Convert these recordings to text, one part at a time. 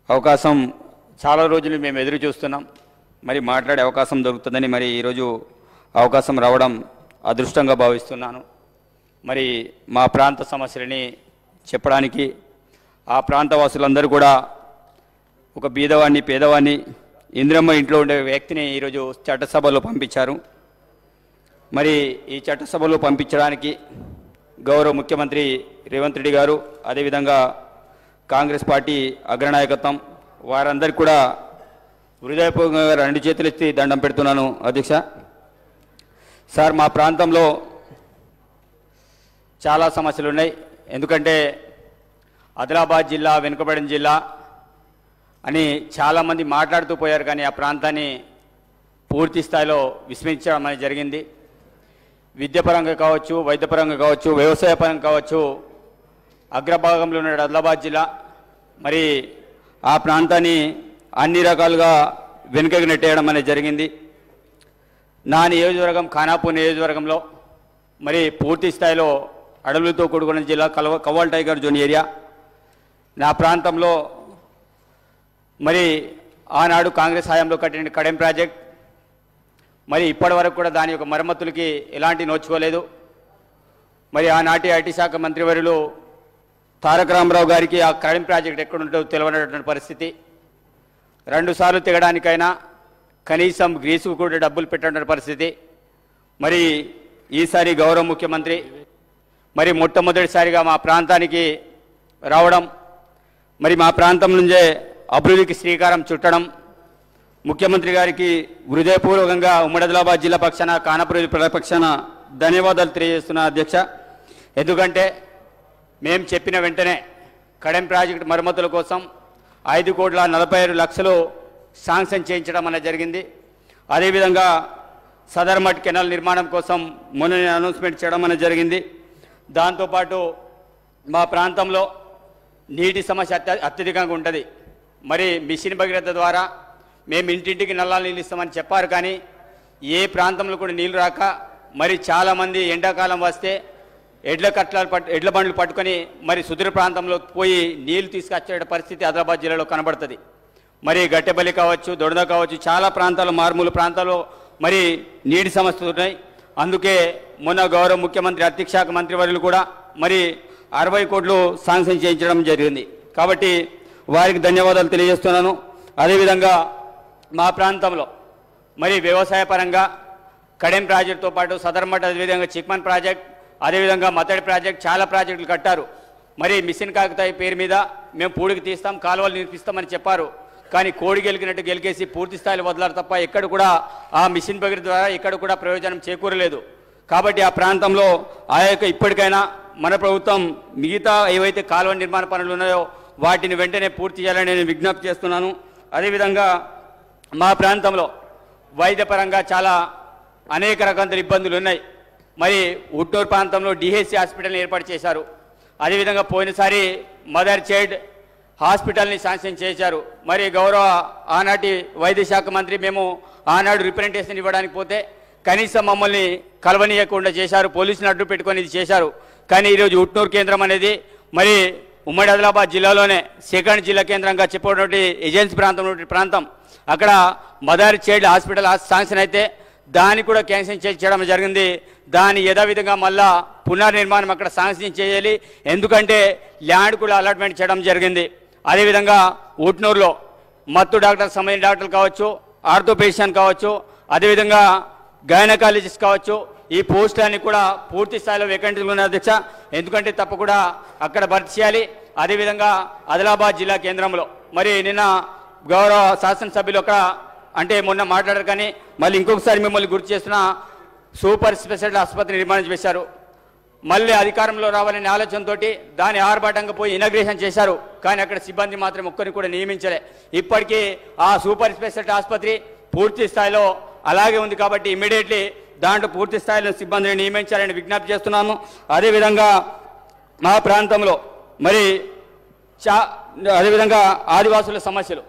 అవకాశం చాలా రోజులు మేము ఎదురు చూస్తున్నాం. మరి మాట్లాడే అవకాశం దొరుకుతుందని మరి ఈరోజు అవకాశం రావడం అదృష్టంగా భావిస్తున్నాను. మరి మా ప్రాంత సమస్యలని చెప్పడానికి ఆ ప్రాంత వాసులందరూ కూడా ఒక బీదవాడిని పేదవాడిని ఇంద్రమ్మ ఇంట్లో ఉండే వ్యక్తిని ఈరోజు చట్టసభలో పంపించారు. మరి ఈ చట్టసభలో పంపించడానికి గౌరవ ముఖ్యమంత్రి రేవంత్ రెడ్డి గారు అదేవిధంగా కాంగ్రెస్ పార్టీ అగ్రనాయకత్వం వారందరికీ కూడా హృదయపూర్వకంగా రెండు చేతులు ఎత్తి దండం పెడుతున్నాను. అధ్యక్ష సార్, మా ప్రాంతంలో చాలా సమస్యలు ఉన్నాయి. ఎందుకంటే ఆదిలాబాద్ జిల్లా వెనుకబడిన జిల్లా అని చాలామంది మాట్లాడుతూ పోయారు, కానీ ఆ ప్రాంతాన్ని పూర్తి స్థాయిలో విస్మరించడం అనేది జరిగింది. విద్యాపరంగా కావచ్చు, వైద్యపరంగా కావచ్చు, వ్యవసాయ పరంగా కావచ్చు, అగ్రభాగంలో ఉన్న ఆదిలాబాద్ జిల్లా మరి ఆ ప్రాంతాన్ని అన్ని రకాలుగా వెనుకకు నెట్టేయడం అనేది జరిగింది. నా నియోజకవర్గం ఖానాపూర్ నియోజకవర్గంలో మరి పూర్తి స్థాయిలో అడవులతో కూడుకున్న జిల్లా కవ్వాల్ టైగర్ జోన్ ఏరియా. నా ప్రాంతంలో మరి ఆనాడు కాంగ్రెస్ హయాంలో కట్టిన కడెం ప్రాజెక్ట్ మరి ఇప్పటి వరకు కూడా దాని యొక్క మరమ్మతులకి ఎలాంటి నోచుకోలేదు. మరి ఆనాటి ఐటీ శాఖ మంత్రివర్యులు తారక రామారావు గారికి ఆ కడెం ప్రాజెక్ట్ ఎక్కడుంటో తెలియనటువంటి పరిస్థితి. 2 సార్లు తెగడానికైనా కనీసం గ్రీసుకు కూడా డబ్బులు పెట్టిన పరిస్థితి. మరి ఈసారి గౌరవ ముఖ్యమంత్రి మరి మొట్టమొదటిసారిగా మా ప్రాంతానికి రావడం, మరి మా ప్రాంతం నుంచే అభివృద్ధికి శ్రీకారం చుట్టడం, ముఖ్యమంత్రి గారికి హృదయపూర్వకంగా ఉమ్మడి ఆదిలాబాద్ జిల్లా పక్షాన ఖానాపూర్ ప్రజల పక్షాన ధన్యవాదాలు తెలియజేస్తున్నా అధ్యక్ష. ఎందుకంటే మేము చెప్పిన వెంటనే కడెం ప్రాజెక్టు మరమ్మతుల కోసం 5,47,00,000 శాంక్షన్ చేయించడం అనేది జరిగింది. అదేవిధంగా సదర్మట్ కెనాల్ నిర్మాణం కోసం మొన్న అనౌన్స్మెంట్ చేయడం అనేది జరిగింది. దాంతోపాటు మా ప్రాంతంలో నీటి సమస్య అత్యధికంగా ఉంటుంది. మరి మిషన్ భగీరథ ద్వారా మేము ఇంటింటికి నల్లాలు నీళ్ళు ఇస్తామని చెప్పారు, కానీ ఏ ప్రాంతంలో కూడా నీళ్ళు రాక మరి చాలామంది ఎండాకాలం వస్తే ఎడ్ల బండ్లు పట్టుకొని మరి సుదూర ప్రాంతంలో పోయి నీళ్లు తీసుకొచ్చే పరిస్థితి ఆదిలాబాద్ జిల్లాలో కనబడుతుంది. మరి గట్టెబల్లి కావచ్చు, దొడద కావచ్చు, చాలా ప్రాంతాలు మారుమూల ప్రాంతాల్లో మరి నీటి సమస్యలు ఉన్నాయి. అందుకే మొన్న గౌరవ ముఖ్యమంత్రి ఆర్థిక శాఖ మంత్రివర్యులు కూడా మరి 60 కోట్లు శాంక్షన్ చేయించడం జరిగింది. కాబట్టి వారికి ధన్యవాదాలు తెలియజేస్తున్నాను. అదేవిధంగా మా ప్రాంతంలో మరి వ్యవసాయ పరంగా కడెం ప్రాజెక్టుతో పాటు సదర్మట్, అదేవిధంగా చిక్మన్ ప్రాజెక్ట్, అదేవిధంగా మతడి ప్రాజెక్ట్, చాలా ప్రాజెక్టులు కట్టారు. మరి మిషన్ కాకతాయి పేరు మీద మేము పూడికి తీస్తాం, కాలువలు నిర్మిస్తామని చెప్పారు. కానీ కోడి గెలికినట్టు గెలికేసి పూర్తి స్థాయిలో వదలారు తప్ప ఎక్కడ కూడా ఆ మిషన్ భగీరథ ద్వారా ఎక్కడ కూడా ప్రయోజనం చేకూరలేదు. కాబట్టి ఆ ప్రాంతంలో ఆ యొక్క ఇప్పటికైనా మన ప్రభుత్వం మిగతా ఏవైతే కాలువ నిర్మాణ పనులు ఉన్నాయో వాటిని వెంటనే పూర్తి చేయాలని నేను విజ్ఞప్తి చేస్తున్నాను. అదేవిధంగా మా ప్రాంతంలో వైద్యపరంగా చాలా అనేక రకాల ఇబ్బందులు ఉన్నాయి. మరి ఉట్నూరు ప్రాంతంలో డిహెచ్సి హాస్పిటల్ని ఏర్పాటు చేశారు. అదేవిధంగా పోయినసారి మదర్ చైల్డ్ హాస్పిటల్ని శాంక్షన్ చేశారు. మరి గౌరవ ఆనాటి వైద్య శాఖ మంత్రి మేము ఆనాడు రిప్రజెంటేషన్ ఇవ్వడానికి పోతే కనీసం మమ్మల్ని కలవనీయకుండా చేశారు, పోలీసులను అడ్డు పెట్టుకొని ఇది చేశారు. కానీ ఈరోజు ఉట్నూరు కేంద్రం అనేది మరి ఉమ్మడి ఆదిలాబాద్ జిల్లాలోనే సెకండ్ జిల్లా కేంద్రంగా చెప్పినటువంటి ఏజెన్సీ ప్రాంతం అక్కడ మదర్ చైల్డ్ హాస్పిటల్ శాంక్షన్ అయితే దాన్ని కూడా క్యాన్సిల్ చేయడం జరిగింది. దాని యథావిధంగా మళ్ళా పునర్నిర్మాణం అక్కడ శాంక్షన్ చేయాలి, ఎందుకంటే ల్యాండ్ కూడా అలాట్మెంట్ చేయడం జరిగింది. అదేవిధంగా ఉట్నూరులో మత్తు డాక్టర్ సంబంధించిన డాక్టర్లు కావచ్చు, ఆర్థోపెడిషియన్ కావచ్చు, అదేవిధంగా గైనకాలజిస్ట్ కావచ్చు, ఈ పోస్టులన్నీ కూడా పూర్తి స్థాయిలో వేకెంట్లు ఉన్నాయి అధ్యక్ష. ఎందుకంటే తప్పకుండా అక్కడ భర్తీ చేయాలి. అదేవిధంగా ఆదిలాబాద్ జిల్లా కేంద్రంలో మరి నిన్న గౌరవ శాసనసభ్యులు ఒక అంటే మొన్న మాట్లాడారు, కానీ మళ్ళీ ఇంకొకసారి మిమ్మల్ని గుర్తు చేస్తున్న సూపర్ స్పెషాలిటీ ఆసుపత్రి నిర్మాణం చేశారు. మళ్ళీ అధికారంలో రావాలనే ఆలోచనతో దాని ఆర్భాటంగా పోయి ఇనాగ్రేషన్ చేశారు, కానీ అక్కడ సిబ్బంది మాత్రం ఒక్కరిని కూడా నియమించలే. ఇప్పటికీ ఆ సూపర్ స్పెషాలిటీ ఆసుపత్రి పూర్తి స్థాయిలో అలాగే ఉంది. కాబట్టి ఇమ్మీడియట్లీ దాంట్లో పూర్తి స్థాయిలో సిబ్బందిని నియమించాలని విజ్ఞప్తి చేస్తున్నాము. అదేవిధంగా మా ప్రాంతంలో మరి అదేవిధంగా ఆదివాసుల సమస్యలు,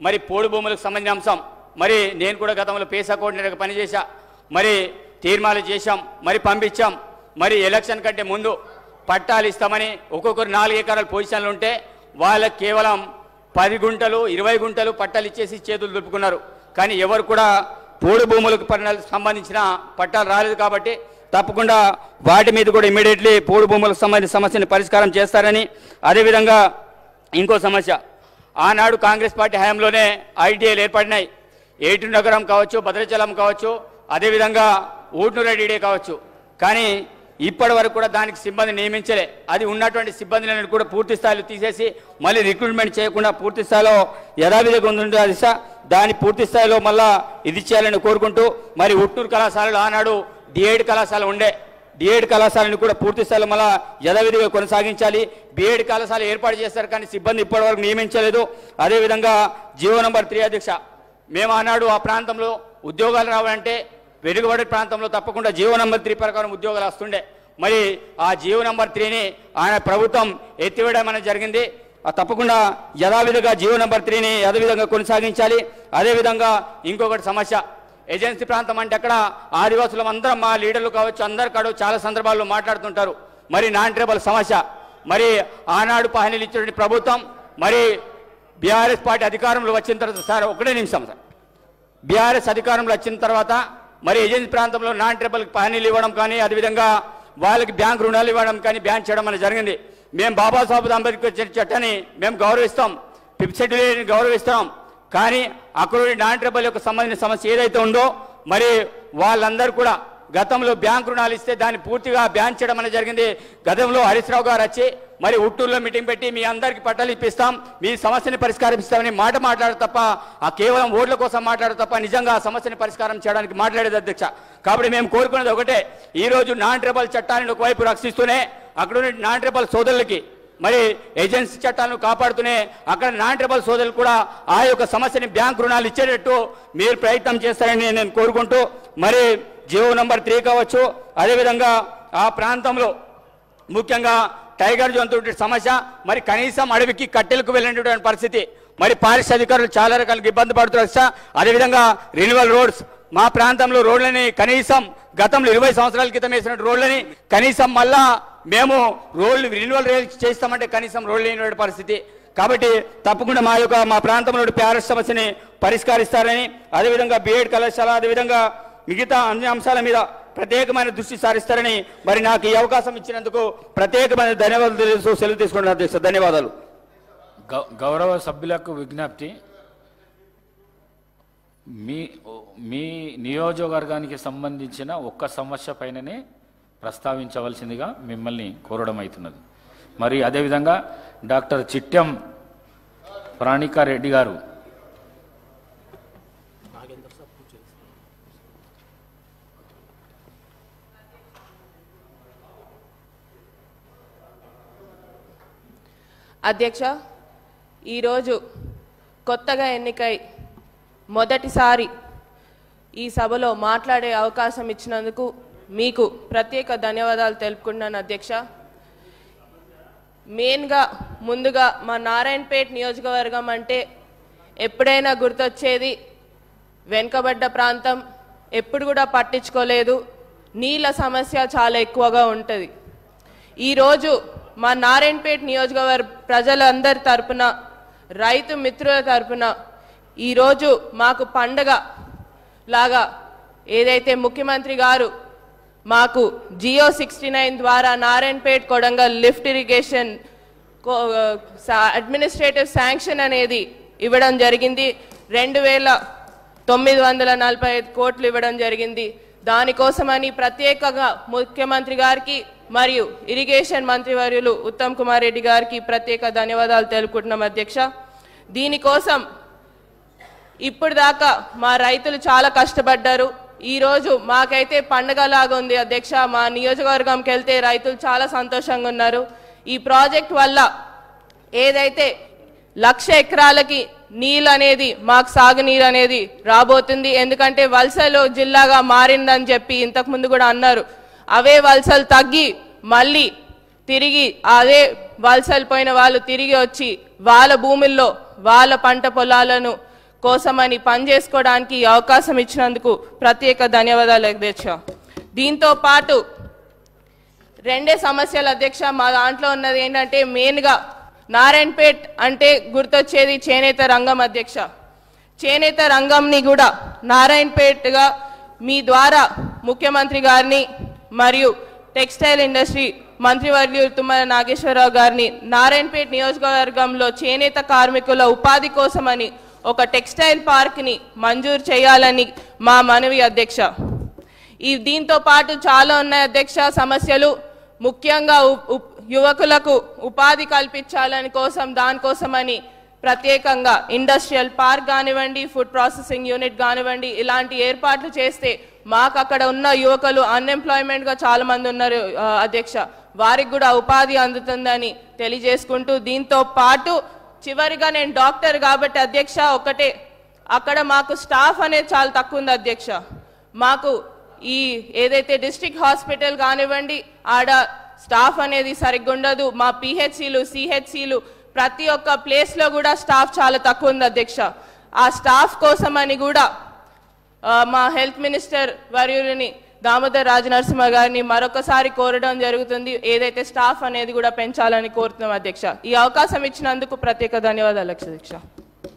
మరి పోడు భూములకు సంబంధించిన అంశం, మరి నేను కూడా గతంలో పేసా కోఆర్డినేటర్గా పనిచేశా. మరి తీర్మానాలు చేశాం, మరి పంపించాం. మరి ఎలక్షన్ కంటే ముందు పట్టాలు ఇస్తామని ఒక్కొక్కరు 4 ఎకరాల పొజిషన్లు ఉంటే వాళ్ళకి కేవలం 10 గుంటలు 20 గుంటలు పట్టాలు ఇచ్చేసి చేతులు దులుపుకున్నారు. కానీ ఎవరు కూడా పోడు భూములకు సంబంధించిన పట్టాలు రాలేదు. కాబట్టి తప్పకుండా వాటి మీద కూడా ఇమ్మీడియట్లీ పోడు భూములకు సంబంధించిన సమస్యను పరిష్కారం చేస్తారని, అదేవిధంగా ఇంకో సమస్య, ఆనాడు కాంగ్రెస్ పార్టీ హయాంలోనే ఐటీఐలు ఏర్పడినాయి. ఏటూరు నగరం కావచ్చు, భద్రాచలం కావచ్చు, అదేవిధంగా ఊట్నూరెడ్డి కావచ్చు. కానీ ఇప్పటి వరకు కూడా దానికి సిబ్బంది నియమించలే. అది ఉన్నటువంటి సిబ్బందిని కూడా పూర్తి స్థాయిలో తీసేసి మళ్ళీ రిక్రూట్మెంట్ చేయకుండా పూర్తి స్థాయిలో యథావిధిగా ఉంది దిశ దాన్ని పూర్తి స్థాయిలో మళ్ళా ఇది చేయాలని కోరుకుంటూ, మరి ఉట్నూరు కళాశాలలో ఆనాడు డిఎడ్ కళాశాల ఉండే, డిఎడ్ కళాశాలను కూడా పూర్తి స్థాయిలో మళ్ళా యథావిధిగా కొనసాగించాలి. బిఎడ్ కళాశాల ఏర్పాటు చేస్తారు కానీ సిబ్బంది ఇప్పటివరకు నియమించలేదు. అదేవిధంగా జీవో నంబర్ 3 అధ్యక్ష, మేము ఆనాడు ఆ ప్రాంతంలో ఉద్యోగాలు రావాలంటే వెనుకబడి ప్రాంతంలో తప్పకుండా జీవో నంబర్ 3 ప్రకారం ఉద్యోగాలు వస్తుండే. మరి ఆ జీవో నంబర్ 3ని ఆయన ప్రభుత్వం ఎత్తివేయడం అనేది జరిగింది. తప్పకుండా యథావిధిగా జీవో నంబర్ 3ని యథావిధంగా కొనసాగించాలి. అదేవిధంగా ఇంకొకటి సమస్య, ఏజెన్సీ ప్రాంతం అంటే అక్కడ ఆదివాసులం అందరం మా లీడర్లు కావచ్చు అందరు కాదు చాలా సందర్భాల్లో మాట్లాడుతుంటారు. మరి నాన్ ట్రైబల్ సమస్య, మరి ఆనాడు పహానీలు ఇచ్చినటువంటి ప్రభుత్వం మరి బీఆర్ఎస్ పార్టీ అధికారంలో వచ్చిన తర్వాత, సార్ ఒకటే నిమిషం సార్, బీఆర్ఎస్ అధికారంలో వచ్చిన తర్వాత మరి ఏజెన్సీ ప్రాంతంలో నాన్ ట్రైబల్కి పహానీలు ఇవ్వడం కానీ, అదేవిధంగా వాళ్ళకి బ్యాంక్ రుణాలు ఇవ్వడం కానీ బ్యాన్ చేయడం అనేది జరిగింది. మేము బాబాసాహెబ్ అంబేద్కర్ చట్టాన్ని మేము గౌరవిస్తాం, ఫిఫ్త్ షెడ్యూల్ని గౌరవిస్తాం. కానీ అక్కడ నాన్ ట్రైబల్ యొక్క సంబంధించిన సమస్య ఏదైతే ఉందో మరి వాళ్ళందరూ కూడా గతంలో బ్యాంక్ రుణాలు ఇస్తే దాన్ని పూర్తిగా బ్యాన్ చేయడం అనేది జరిగింది. గతంలో హరీష్ రావు గారు వచ్చి మరి ఉట్టూరులో మీటింగ్ పెట్టి మీ అందరికీ పట్టాలు ఇప్పిస్తాం, మీ సమస్యని పరిష్కరిస్తామని మాట్లాడరు తప్ప, ఆ కేవలం ఓట్ల కోసం మాట్లాడరు తప్ప నిజంగా ఆ సమస్యని పరిష్కారం చేయడానికి మాట్లాడేది అధ్యక్ష. కాబట్టి మేము కోరుకునేది ఒకటే, ఈరోజు నాన్ ట్రైబల్ చట్టాన్ని ఒకవైపు రక్షిస్తూనే అక్కడ నాన్ ట్రైబల్ సోదరులకి మరి ఏజెన్సీ చట్టాలను కాపాడుతూనే అక్కడ నాన్ ట్రైబల్ సోదరులు కూడా ఆ యొక్క సమస్యని బ్యాంక్ రుణాలు ఇచ్చేటట్టు మీరు ప్రయత్నం చేస్తారని నేను కోరుకుంటూ, మరి జీవో నంబర్ 3 కావచ్చు, అదేవిధంగా ఆ ప్రాంతంలో ముఖ్యంగా టైగర్ జంతువు సమస్య, మరి కనీసం అడవికి కట్టెలకు వెళ్ళినటువంటి పరిస్థితి, మరి పారిశ్రామిక అధికారులు చాలా రకాలుగా ఇబ్బంది పడుతున్నారు. అదేవిధంగా రెన్యువల్ రోడ్స్, మా ప్రాంతంలో రోడ్లని కనీసం గతంలో 20 సంవత్సరాల క్రితం వేసిన రోడ్లని కనీసం మళ్ళా మేము రోడ్లు రెన్యువల్ చేస్తామంటే కనీసం రోడ్లు లేని పరిస్థితి. కాబట్టి తప్పకుండా మా ప్రాంతంలో ప్యారెస్ సమస్యని పరిష్కరిస్తారని, అదేవిధంగా బిఎడ్ కళాశాల, అదేవిధంగా మిగతా అన్ని అంశాల మీద ప్రత్యేకమైన దృష్టి సారిస్తారని మరి నాకు ఈ అవకాశం ఇచ్చినందుకు ప్రత్యేకమైన ధన్యవాదాలు తెలుస్తూ సెలవు తీసుకుంటున్నాను అధ్యక్ష. ధన్యవాదాలు. గౌరవ సభ్యులకు విజ్ఞప్తి, మీ నియోజకవర్గానికి సంబంధించిన ఒక్క సమస్య పైననే ప్రస్తావించవలసిందిగా మిమ్మల్ని కోరడం అవుతున్నది. మరి అదేవిధంగా డాక్టర్ చిట్టెం ప్రాణికారెడ్డి గారు అధ్యక్ష, ఈరోజు కొత్తగా ఎన్నికై మొదటిసారి ఈ సభలో మాట్లాడే అవకాశం ఇచ్చినందుకు మీకు ప్రత్యేక ధన్యవాదాలు తెలుపుకుంటున్నాను అధ్యక్ష. మెయిన్గా ముందుగా మా నారాయణపేట నియోజకవర్గం అంటే ఎప్పుడైనా గుర్తొచ్చేది వెనుకబడ్డ ప్రాంతం, ఎప్పుడు కూడా పట్టించుకోలేదు, నీళ్ళ సమస్య చాలా ఎక్కువగా ఉంటుంది. ఈరోజు మా నారాయణపేట నియోజకవర్గ ప్రజలందరి తరపున, రైతు మిత్రుల తరపున ఈరోజు మాకు పండగ లాగా ఏదైతే ముఖ్యమంత్రి గారు మాకు జియో 69 ద్వారా Narayanpet Kodangal lift irrigation administrative sanction అనేది ఇవ్వడం జరిగింది. 2,945 కోట్లు ఇవ్వడం జరిగింది. దానికోసమని ప్రత్యేకంగా ముఖ్యమంత్రి గారికి మరియు ఇరిగేషన్ మంత్రివర్యులు ఉత్తమ్ కుమార్ రెడ్డి గారికి ప్రత్యేక ధన్యవాదాలు తెలుపుకుంటున్నాం అధ్యక్ష. దీనికోసం ఇప్పుడు దాకా మా రైతులు చాలా కష్టపడ్డారు. ఈరోజు మాకైతే పండగలాగా ఉంది అధ్యక్ష. మా నియోజకవర్గంకి వెళ్తే రైతులు చాలా సంతోషంగా ఉన్నారు. ఈ ప్రాజెక్ట్ వల్ల ఏదైతే 1,00,000 ఎకరాలకి నీళ్ళు అనేది మాకు సాగునీరు అనేది రాబోతుంది. ఎందుకంటే వలసలు జిల్లాగా మారిందని చెప్పి ఇంతకుముందు కూడా అన్నారు. అవే వలసలు తగ్గి మళ్ళీ తిరిగి అదే వలసలు పోయిన వాళ్ళు తిరిగి వచ్చి వాళ్ళ భూముల్లో వాళ్ళ పంట పొలాలను కోసమని పనిచేసుకోవడానికి అవకాశం ఇచ్చినందుకు ప్రత్యేక ధన్యవాదాలు అధ్యక్ష. దీంతో పాటు రెండే సమస్యలు అధ్యక్ష. మా దాంట్లో ఉన్నది ఏంటంటే మెయిన్గా నారాయణపేట్ అంటే గుర్తొచ్చేది చేనేత రంగం అధ్యక్ష. చేనేత రంగంని కూడా నారాయణపేట్గా మీ ద్వారా ముఖ్యమంత్రి గారిని మరియు టెక్స్టైల్ ఇండస్ట్రీ మంత్రివర్యులు తుమ్మల నాగేశ్వరరావు గారిని నారాయణపేట్ నియోజకవర్గంలో చేనేత కార్మికుల ఉపాధి కోసమని ఒక టెక్స్టైల్ పార్క్ని మంజూరు చేయాలని మా మనవి అధ్యక్ష. దీంతో పాటు చాలా ఉన్నాయి అధ్యక్ష సమస్యలు. ముఖ్యంగా యువకులకు ఉపాధి కల్పించాలని దానికోసమని ప్రత్యేకంగా ఇండస్ట్రియల్ పార్క్ కానివ్వండి, ఫుడ్ ప్రాసెసింగ్ యూనిట్ కానివ్వండి, ఇలాంటి ఏర్పాట్లు చేస్తే మాకు అక్కడ ఉన్న యువకులు అన్ఎంప్లాయ్మెంట్గా చాలా మంది ఉన్నారు అధ్యక్ష, వారికి కూడా ఉపాధి అందుతుందని తెలియజేసుకుంటూ, దీంతో పాటు చివరిగా నేను డాక్టర్ కాబట్టి అధ్యక్ష ఒకటే, అక్కడ మాకు స్టాఫ్ అనేది చాలా తక్కువ ఉంది అధ్యక్ష. మాకు ఈ ఏదైతే డిస్ట్రిక్ట్ హాస్పిటల్ కానివ్వండి ఆడ స్టాఫ్ అనేది సరిగ్గా ఉండదు. మా పిహెచ్సిలు సిహెచ్సిలు ప్రతి ఒక్క ప్లేస్లో కూడా స్టాఫ్ చాలా తక్కువ ఉంది అధ్యక్ష. ఆ స్టాఫ్ కోసమని కూడా మా హెల్త్ మినిస్టర్ వర్యులని దామోదర్ రాజనరసింహ గారిని మరొకసారి కోరడం జరుగుతుంది. ఏదైతే స్టాఫ్ అనేది కూడా పెంచాలని కోరుతున్నాం అధ్యక్ష. ఈ అవకాశం ఇచ్చినందుకు ప్రత్యేక ధన్యవాదాలు అధ్యక్ష.